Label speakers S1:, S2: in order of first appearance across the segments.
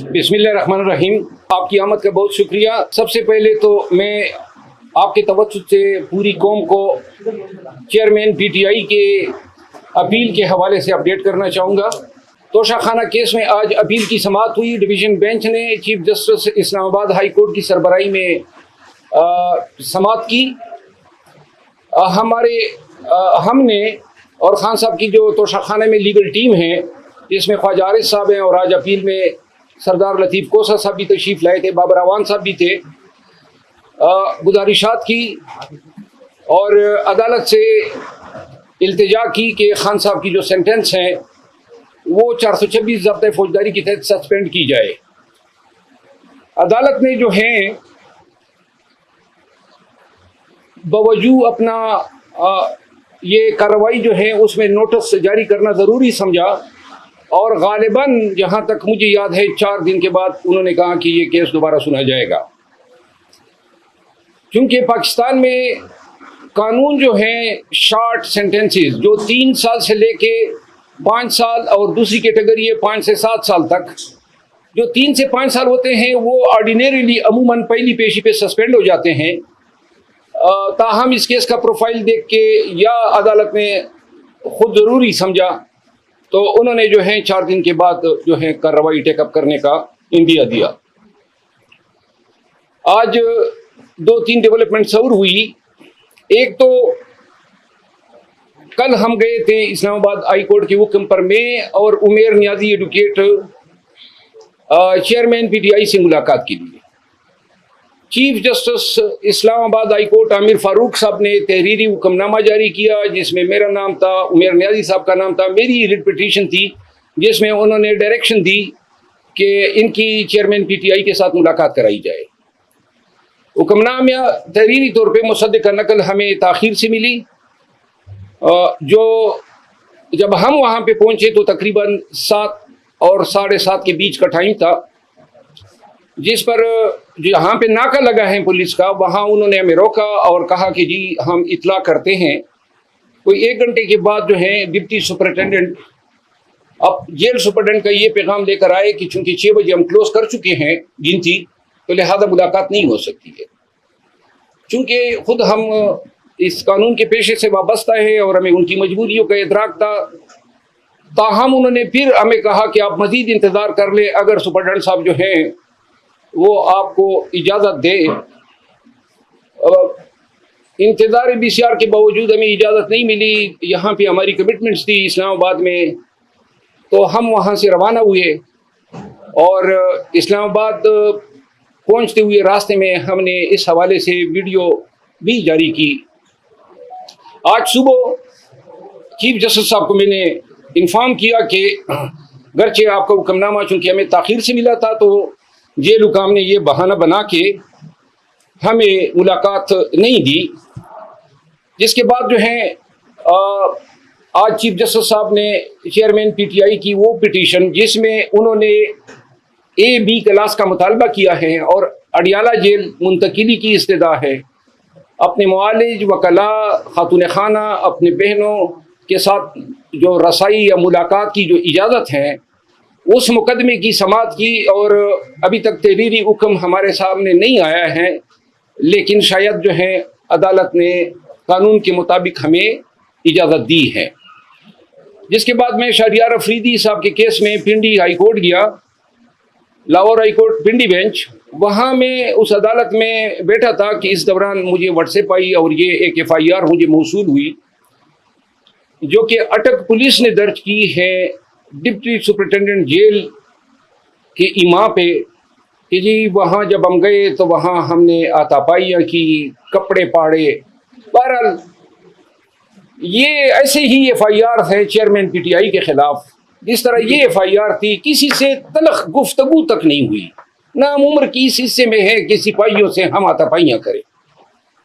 S1: बिस्मिल्लाहिर्रहमानिर्रहीम। आपकी आमद का बहुत शुक्रिया। सबसे पहले तो मैं आपके तवज्जुह से पूरी कौम को चेयरमैन पीटीआई के अपील के हवाले से अपडेट करना चाहूँगा। तोशाखाना केस में आज अपील की समाअत हुई। डिवीज़न बेंच ने chief justice Islamabad high court की सरबराही में समाअत की। हमने और खान साहब की जो तोशाखाने में लीगल टीम है, जिसमें ख्वाजा आरिफ साहब हैं और आज अपील में सरदार लतीफ़ कोसा साहब भी तशरीफ़ लाए थे, बाबर अवान साहब भी थे, गुजारिशात की और अदालत से इल्तिजा की कि खान साहब की जो सेंटेंस हैं वो 426 ज़ब्त फौजदारी के तहत सस्पेंड की जाए। अदालत ने जो है बावजूद अपना ये कार्रवाई जो है उसमें नोटिस जारी करना ज़रूरी समझा और गालिबन जहाँ तक मुझे याद है 4 दिन के बाद उन्होंने कहा कि ये केस दोबारा सुना जाएगा। क्योंकि पाकिस्तान में कानून जो है शॉर्ट सेंटेंसेस जो 3 साल से लेके 5 साल और दूसरी कैटेगरी है 5 से 7 साल तक, जो 3 से 5 साल होते हैं वो ऑर्डिनरीली अमूमन पहली पेशी पे सस्पेंड हो जाते हैं। ताहम इस केस का प्रोफाइल देख के या अदालत ने खुद ज़रूरी समझा तो उन्होंने जो है 4 दिन के बाद जो है कार्रवाई टेकअप करने का इंदिया दिया। आज 2-3 डेवलपमेंट्स और हुई। एक तो कल हम गए थे इस्लामाबाद हाई कोर्ट के हुक्म पर मैं और उमेर नियाजी एडवोकेट चेयरमैन पीटीआई से मुलाकात के लिए। Chief justice Islamabad high court Aamir Farooq साहब ने तहरीरी हुक्मनामा जारी किया जिसमें मेरा नाम था, उमेर नियाजी साहब का नाम था, मेरी रिट पिटीशन थी जिसमें उन्होंने डायरेक्शन दी कि इनकी चेयरमैन पीटीआई के साथ मुलाकात कराई जाए। हुक्मनामा तहरीरी तौर पे मुसद्दिक़ का नकल हमें ताख़ीर से मिली। जो जब हम वहाँ पे पहुँचे तो तकरीबन 7 और 7:30 के बीच का टाइम था, जिस पर जहाँ पे नाका लगा है पुलिस का वहाँ उन्होंने हमें रोका और कहा कि जी हम इत्ला करते हैं। कोई 1 घंटे के बाद जो है डिप्टी सुपरिटेंडेंट अब जेल सुपरिटेंडेंट का ये पैगाम लेकर आए कि चूँकि 6 बजे हम क्लोज कर चुके हैं गिनती, तो लिहाजा मुलाकात नहीं हो सकती है। चूँकि खुद हम इस कानून के पेशे से वाबस्ता है और हमें उनकी मजबूरियों का इदराक था, ताहम उन्होंने फिर हमें कहा कि आप मज़ीद इंतज़ार कर लें, अगर सुपरिटेंडेंट साहब जो हैं वो आपको इजाज़त दे। इंतज़ार बीसीआर के बावजूद हमें इजाज़त नहीं मिली। यहाँ पे हमारी कमिटमेंट्स थी इस्लामाबाद में, तो हम वहाँ से रवाना हुए और इस्लामाबाद पहुँचते हुए रास्ते में हमने इस हवाले से वीडियो भी जारी की। आज सुबह चीफ जस्टिस साहब को मैंने इन्फॉर्म किया कि गरचे आपका हुक्मनामा चूँकि हमें ताख़ीर से मिला था तो जेल हुकाम ने ये बहाना बना के हमें मुलाकात नहीं दी। जिसके बाद जो है आज चीफ जस्टिस साहब ने चेयरमैन पीटीआई की वो पिटीशन जिसमें उन्होंने A-B क्लास का मुतालबा किया है और अडियाला जेल मुंतकिली की इस्तदा है, अपने मुआलिज वकला खातून खाना अपने बहनों के साथ जो रसाई या मुलाकात की जो इजाज़त है उस मुकदमे की समाअत की। और अभी तक तहरीरी हुक्म हमारे सामने नहीं आया है, लेकिन शायद जो है अदालत ने कानून के मुताबिक हमें इजाज़त दी है। जिसके बाद मैं शहरियार अफरीदी साहब के केस में पिंडी हाई कोर्ट गया, लाहौर हाई कोर्ट पिंडी बेंच। वहाँ मैं उस अदालत में बैठा था कि इस दौरान मुझे व्हाट्सएप आई और ये एक FIR मुझे मौसूल हुई जो कि अटक पुलिस ने दर्ज की है डिप्टी सुपरिटेंडेंट जेल के इमा पे कि जी वहाँ जब हम गए तो वहाँ हमने आतापाइयाँ की, कपड़े पाड़े। बहरहाल ये ऐसे ही FIR है चेयरमैन पीटीआई के ख़िलाफ़। जिस तरह ये FIR थी किसी से तलख गुफ्तगू तक नहीं हुई, नाम उम्र की इस हिस्से में है कि सिपाहियों से हम आतापाइयाँ करें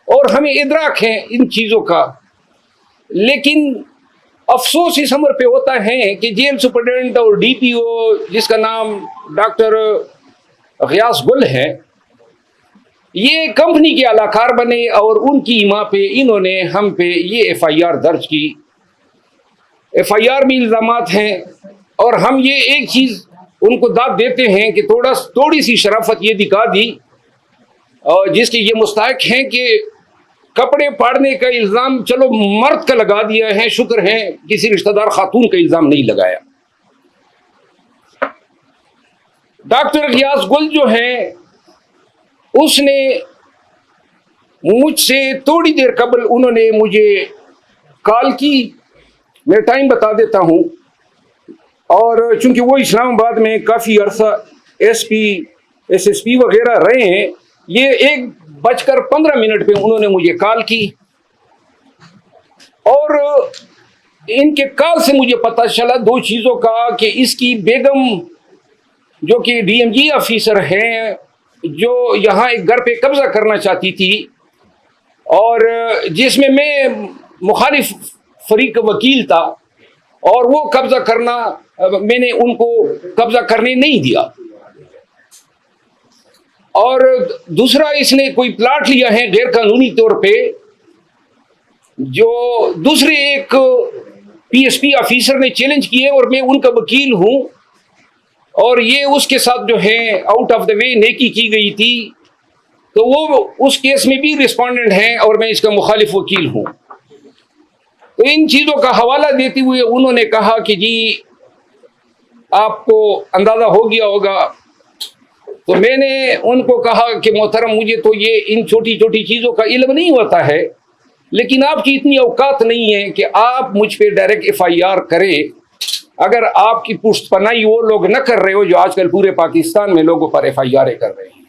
S1: और हमें इदराक है इन चीज़ों का। लेकिन अफसोस इस उम्र पे होता है कि जेल सुपरिटेंडेंट और DPO जिसका नाम डॉक्टर ग़ियास गुल है, ये कंपनी के अलाकार बने और उनकी इमा पे इन्होंने हम पे ये FIR दर्ज की। FIR में इल्ज़ामात हैं और हम ये एक चीज़ उनको दाद देते हैं कि थोड़ी सी शराफत ये दिखा दी, और जिसके ये मुस्तहक हैं कि कपड़े फाड़ने का इल्ज़ाम चलो मर्द का लगा दिया है, शुक्र है किसी रिश्तेदार खातून का इल्ज़ाम नहीं लगाया। डॉक्टर गियास गुल जो है उसने मुझसे थोड़ी देर कबल उन्होंने मुझे कॉल की, मैं टाइम बता देता हूँ, और चूंकि वो इस्लामाबाद में काफ़ी अरसा एसपी एसएसपी वगैरह रहे हैं, ये 1:15 पे उन्होंने मुझे कॉल की, और इनके कॉल से मुझे पता चला दो चीज़ों का कि इसकी बेगम जो कि डीएमजी ऑफिसर हैं, जो यहाँ एक घर पे कब्जा करना चाहती थी और जिसमें मैं मुखालिफ फरीक वकील था, और वो कब्जा करना मैंने उनको कब्जा करने नहीं दिया। और दूसरा, इसने कोई प्लाट लिया है गैर कानूनी तौर पे, जो दूसरे एक पीएसपी ऑफिसर ने चैलेंज किए और मैं उनका वकील हूं, और ये उसके साथ जो है आउट ऑफ द वे नेकी की गई थी, तो वो उस केस में भी रिस्पोंडेंट हैं और मैं इसका मुखालिफ वकील हूं। तो इन चीज़ों का हवाला देते हुए उन्होंने कहा कि जी आपको अंदाज़ा हो गया होगा। तो मैंने उनको कहा कि मोहतरम, मुझे तो ये इन छोटी छोटी चीज़ों का इल्म नहीं होता है, लेकिन आपकी इतनी औकात नहीं है कि आप मुझ पे डायरेक्ट एफआईआर करें, अगर आपकी पुष्टपनाही वो लोग न कर रहे हो जो आजकल पूरे पाकिस्तान में लोगों पर एफआईआर कर रहे हैं।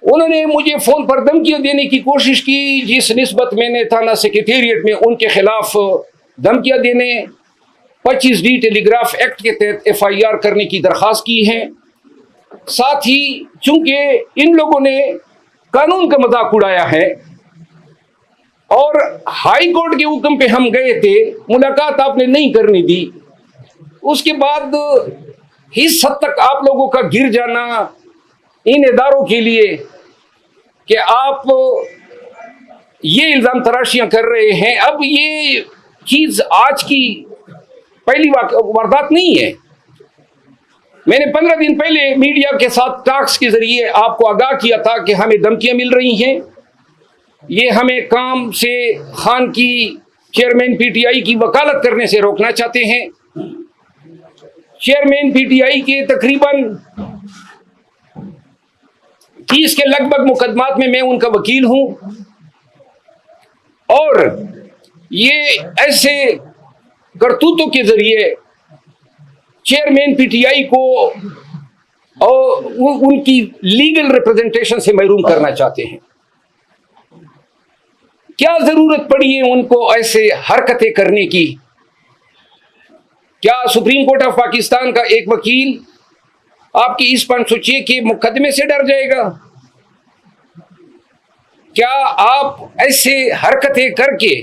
S1: उन्होंने मुझे फ़ोन पर धमकियाँ देने की कोशिश की, जिस निस्बत मैंने थाना सेक्रेटेरिएट में उनके खिलाफ धमकियाँ देने 25D टेलीग्राफ एक्ट के तहत एफआईआर करने की दरख्वास्त की है। साथ ही चूंकि इन लोगों ने कानून का मजाक उड़ाया है और हाई कोर्ट के हुक्म पे हम गए थे, मुलाकात आपने नहीं करनी दी, उसके बाद इस हद तक आप लोगों का गिर जाना इन इदारों के लिए कि आप ये इल्ज़ाम तराशियां कर रहे हैं। अब ये चीज़ आज की पहली वारदात नहीं है। मैंने 15 दिन पहले मीडिया के साथ टॉक्स के जरिए आपको आगाह किया था कि हमें धमकियां मिल रही हैं, ये हमें काम से खान की चेयरमैन पीटीआई की वकालत करने से रोकना चाहते हैं। चेयरमैन पीटीआई के तकरीबन 30 के लगभग मुकदमात में मैं उनका वकील हूं, और ये ऐसे करतूतों के जरिए चेयरमैन पीटीआई को और उनकी लीगल रिप्रेजेंटेशन से महरूम करना चाहते हैं। क्या जरूरत पड़ी है उनको ऐसे हरकतें करने की? क्या सुप्रीम कोर्ट ऑफ पाकिस्तान का एक वकील आपकी इस 506 के मुकदमे से डर जाएगा? क्या आप ऐसे हरकतें करके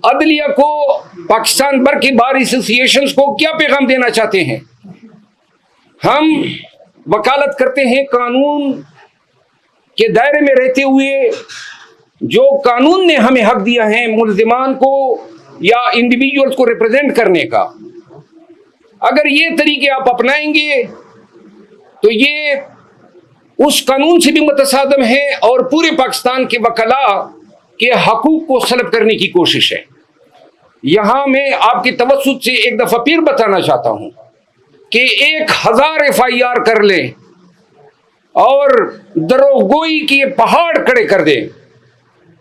S1: अदलिया को, पाकिस्तान भर के बार एसोसिएशंस को क्या पैगाम देना चाहते हैं? हम वकालत करते हैं कानून के दायरे में रहते हुए, जो कानून ने हमें हक दिया है मुल्जिमान को या इंडिविजुअल्स को रिप्रेजेंट करने का। अगर ये तरीके आप अपनाएंगे तो ये उस कानून से भी मुतसादम है और पूरे पाकिस्तान के वकला के हकूक को सलब करने की कोशिश है। यहां मैं आपकी तवज्जुह से एक दफा फिर बताना चाहता हूं कि 1000 एफआईआर कर लें और दरोगोई के पहाड़ खड़े कर दें,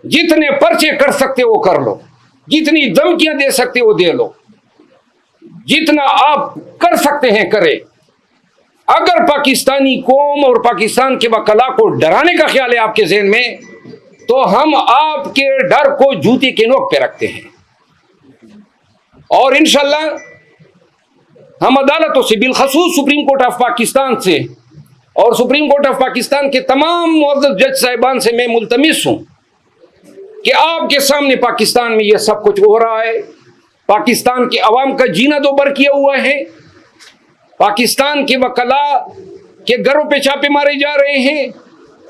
S1: जितने पर्चे कर सकते हो कर लो, जितनी धमकियां दे सकते हो दे लो, जितना आप कर सकते हैं करें। अगर पाकिस्तानी कौम और पाकिस्तान के वकला को डराने का ख्याल है आपके ज़हन में, तो हम आपके डर को जूते के नोक पे रखते हैं, और इंशाल्लाह हम अदालतों से, बिलखसूस सुप्रीम कोर्ट ऑफ पाकिस्तान से और सुप्रीम कोर्ट ऑफ पाकिस्तान के तमाम मुअज़्ज़ज़ जज साहिबान से मैं मुल्तमिस हूं कि आपके सामने पाकिस्तान में यह सब कुछ हो रहा है। पाकिस्तान के अवाम का जीना दो बर किया हुआ है, पाकिस्तान के वकला के घरों पे छापे मारे जा रहे हैं,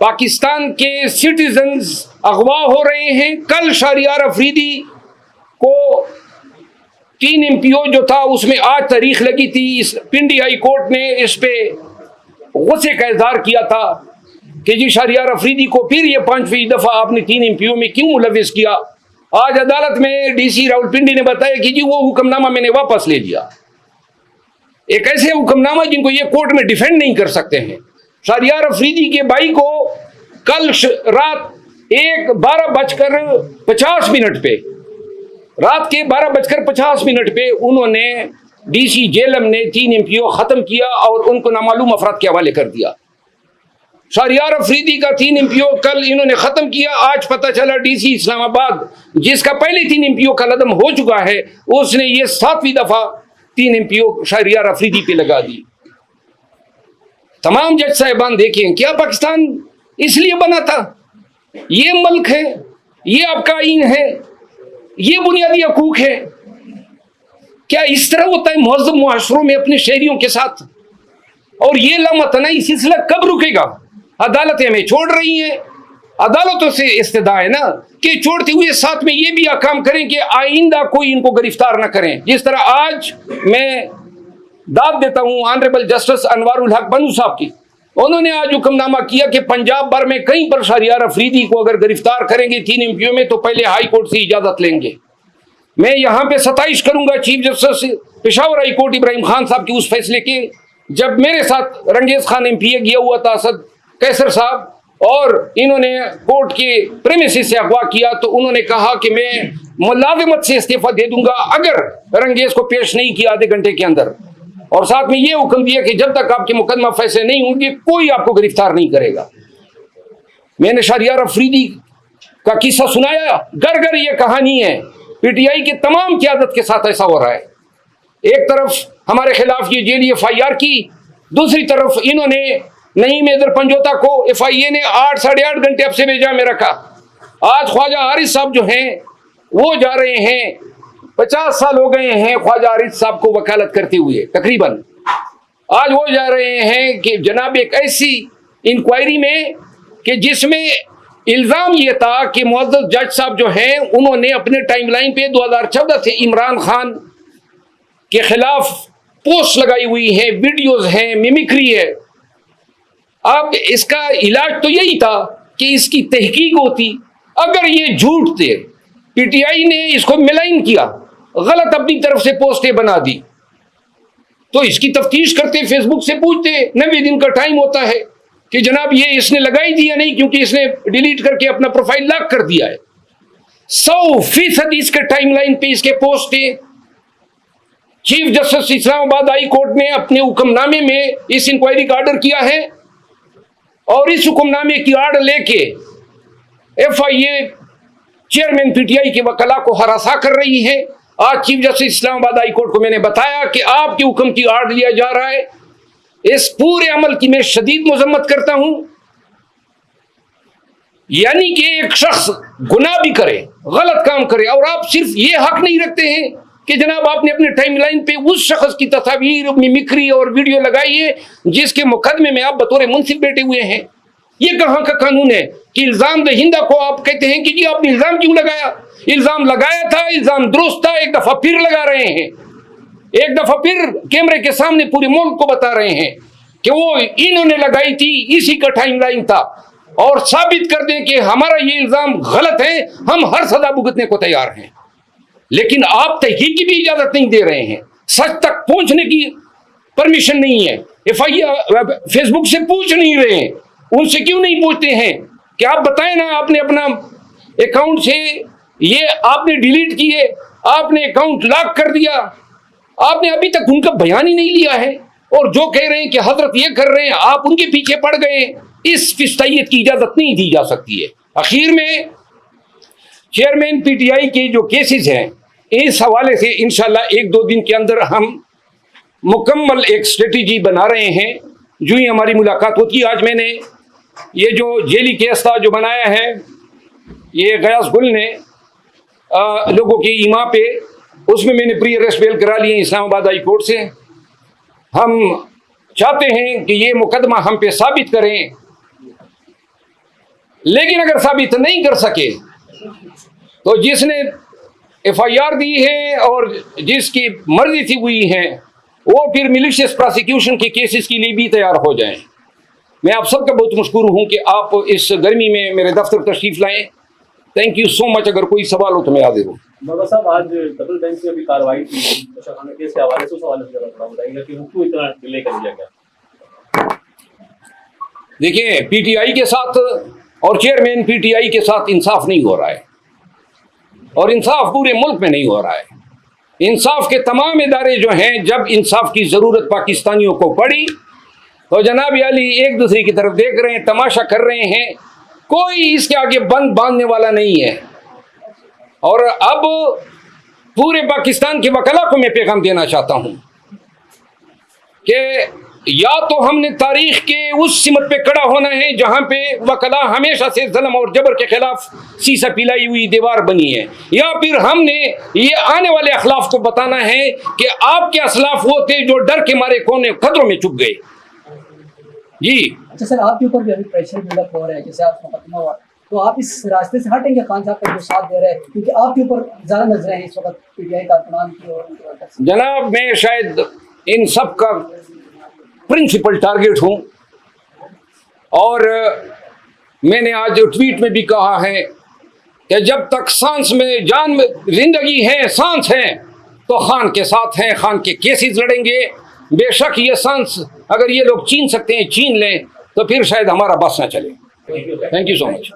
S1: पाकिस्तान के सिटीजन्स अगवा हो रहे हैं। कल शहरियार अफरीदी को 3 एमपीओ जो था उसमें आज तारीख लगी थी। इस पिंडी हाई कोर्ट ने इस पे गुस्से का इजहार किया था कि जी शहरियार अफरीदी को फिर ये 5वीं दफा आपने 3 एमपीओ में क्यों मुलविस किया। आज अदालत में डीसी रावलपिंडी ने बताया कि जी वो हुक्मनामा मैंने वापस ले लिया। एक ऐसे हुक्मनामा जिनको ये कोर्ट में डिफेंड नहीं कर सकते हैं। शहरियार अफरीदी के भाई को कल रात 12:50 पे रात के 12:50 पे उन्होंने डीसी जेलम ने 3 एमपीओ खत्म किया और उनको नामालूम अफराद के हवाले कर दिया। शहरियार अफरीदी का 3 एमपीओ कल इन्होंने खत्म किया। आज पता चला डीसी इस्लामाबाद जिसका पहले 3 एमपीओ का लदम हो चुका है, उसने ये 7वीं दफा 3 एमपीओ शहरियार अफरीदी पे लगा दी। तमाम जज साहिबान देखें, क्या पाकिस्तान इसलिए बना था? ये मुल्क है, ये आपका आईन है, ये बुनियादी हकूक है। क्या इस तरह होता है मुहज़्ज़म मुआशरों में अपने शहरियों के साथ? और ये लामतनाई सिलसिला कब रुकेगा? अदालतें हमें छोड़ रही हैं, अदालतों से इस्तदा है ना कि छोड़ते हुए साथ में ये भी काम करें कि आइंदा कोई इनको गिरफ्तार ना करें। जिस तरह आज मैं दाद देता हूं ऑनरेबल जस्टिस अनवारुल हक बन्नू साहब की, उन्होंने आज हुक्मनामा किया कि पंजाब भर में कहीं पर शहरियार अफरीदी को अगर गिरफ्तार करेंगे 3 एमपीओ में तो पहले हाई कोर्ट से इजाजत लेंगे। मैं यहां पे सताइश करूंगा chief justice Peshawar high court Ibrahim Khan साहब के उस फैसले के, जब मेरे साथ रंगेज खान एमपीए गया हुआ था असद कैसर साहब और इन्होंने कोर्ट के प्रेमिसेस से अगवा किया, तो उन्होंने कहा कि मैं मुलाजिमत से इस्तीफा दे दूंगा अगर रंगेज को पेश नहीं किया आधे घंटे के अंदर, और साथ में यह हुक्म दिया कि जब तक आपके मुकदमा फैसले नहीं होंगे कोई आपको गिरफ्तार नहीं करेगा। मैंने शहरियार अफरीदी का किस्सा सुनाया, घर घर ये कहानी है। पीटीआई के तमाम क़यादत के साथ ऐसा हो रहा है। एक तरफ हमारे खिलाफ ये जेली FIR की, दूसरी तरफ इन्होंने नईम हैदर पंजोता को FIA ने 8 साढ़े 8 घंटे अब से भेजा में रखा। आज ख्वाजा हारिस साहब जो हैं वो जा रहे हैं, 50 साल हो गए हैं ख्वाजा हारिस साहब को वकालत करते हुए तकरीबन। आज वो जा रहे हैं कि जनाब एक ऐसी इंक्वायरी में कि जिसमें इल्ज़ाम ये था कि मुअज़्ज़ज़ जज साहब जो हैं उन्होंने अपने टाइमलाइन पे 2014 से इमरान खान के खिलाफ पोस्ट लगाई हुई है, वीडियोस हैं, मिमिक्री है। अब इसका इलाज तो यही था कि इसकी तहकीक होती। अगर ये झूठ थे, पीटीआई ने इसको मिलाइन किया, गलत अपनी तरफ से पोस्टें बना दी, तो इसकी तफ्तीश करते, फेसबुक से पूछते। 90 दिन का टाइम होता है कि जनाब ये इसने लगाई दी या नहीं, क्योंकि इसने डिलीट करके अपना प्रोफाइल लॉक कर दिया है। 100% इसके टाइमलाइन पे इसके पोस्टें। Chief justice Islamabad high court ने अपने हुक्मनामे में इस इंक्वायरी का ऑर्डर किया है और इस हुक्मनामे की आड़ लेके FIA चेयरमैन पीटीआई के वकला को हरासा कर रही है। आज chief justice Islamabad high court को मैंने बताया कि आपके हुक्म की आड़ लिया जा रहा है। इस पूरे अमल की मैं शदीद मजम्मत करता हूं। यानी कि एक शख्स गुनाह भी करे, गलत काम करे, और आप सिर्फ ये हक नहीं रखते हैं कि जनाब आपने अपने टाइमलाइन पे उस शख्स की तस्वीर, मिमिक्री और वीडियो लगाई है जिसके मुकदमे में आप बतौर मुंसिफ बैठे हुए हैं। ये कहां का कानून है कि इल्जाम दहिंदा को आप कहते हैं कि जी आपने इल्जाम क्यों लगाया? इल्जाम लगाया था, इल्जाम दुरुस्त था, एक दफा फिर लगा रहे हैं, एक दफा फिर कैमरे के सामने पूरे मुल्क को बता रहे हैं कि वो इन्होंने लगाई थी, इसी का टाइमलाइन था, और साबित कर दें कि हमारा ये इल्जाम गलत है, हम हर सजा भुगतने को तैयार हैं। लेकिन आप तहकीक की भी इजाजत नहीं दे रहे हैं, सच तक पहुंचने की परमिशन नहीं है। FIA फेसबुक से पूछ नहीं रहे हैं, उनसे क्यों नहीं पूछते हैं कि आप बताएं ना, आपने अपना अकाउंट से ये आपने डिलीट किए, आपने अकाउंट लॉक कर दिया, आपने अभी तक उनका बयान ही नहीं लिया है, और जो कह रहे हैं कि हजरत ये कर रहे हैं आप उनके पीछे पड़ गए। इस फिस्तायत की इजाजत नहीं दी जा सकती है। आखिर में चेयरमैन पीटीआई के जो केसेस हैं, इस हवाले से इंशाल्लाह 1-2 दिन के अंदर हम मुकम्मल एक स्ट्रेटेजी बना रहे हैं। जो ही हमारी मुलाकात होती है, आज मैंने ये जो जेली केस था जो बनाया है, ये गयास गुल ने लोगों की ईमा पे, उसमें मैंने प्री अरेस्ट बेल करा लिए इस्लामाबाद हाई कोर्ट से। हम चाहते हैं कि ये मुकदमा हम पे साबित करें, लेकिन अगर साबित नहीं कर सके तो जिसने FIR दी है और जिसकी मर्जी से हुई है वो फिर मिलिशियस प्रोसिक्यूशन के केसेस के लिए भी तैयार हो जाएं। मैं आप सबका बहुत मशकूर हूं कि आप इस गर्मी में मेरे दफ्तर तशरीफ लाएं। Thank you so much. अगर कोई सवाल हो तो मैं हाजिर हूँ।
S2: बाबा साहब, आज डबल बेंच में भी कार्रवाई थी खाना केस के हवाले से, उस हवाले से जरा थोड़ा बताइएगा कि वो क्यों इतना डिले कर दिया गया।
S1: देखिए, PTI के साथ और चेयरमैन PTI के साथ इंसाफ नहीं हो रहा है और इंसाफ पूरे मुल्क में नहीं हो रहा है। इंसाफ के तमाम इदारे जो हैं, जब इंसाफ की ज़रूरत पाकिस्तानियों को पड़ी तो जनाब अली एक दूसरे की तरफ देख रहे हैं, तमाशा कर रहे हैं। कोई इसके आगे बंद बांधने वाला नहीं है। और अब पूरे पाकिस्तान के वकला को मैं पैगाम देना चाहता हूं कि या तो हमने तारीख के उस सिमत पे खड़ा होना है जहां पे वकला हमेशा से जुल्म और जबर के खिलाफ सीसा पिलाई हुई दीवार बनी है, या फिर हमने ये आने वाले अखलाफ को बताना है कि आपके असलाफ वो थे जो डर के मारे कोने खतरों में छुप गए। जी
S3: अच्छा सर, आपके ऊपर भी अभी प्रेशर बिल्डअप हो रहा है, जैसे आपका मुकदमा हुआ, तो आप इस रास्ते से हटेंगे खान साहब का जो साथ दे रहे हैं, क्योंकि आपके ऊपर ज्यादा नजरें हैं इस वक्त PTI कारकुनान की और
S1: जनाब, मैं शायद इन सब का प्रिंसिपल टारगेट हूं और मैंने आज ट्वीट में भी कहा है कि जब तक सांस में जान में जिंदगी है, सांस है, तो खान के साथ हैं, खान के केसेस लड़ेंगे। बेशक ये सांस अगर ये लोग छीन सकते हैं, छीन लें, तो फिर शायद हमारा बस ना चले। Thank you so much.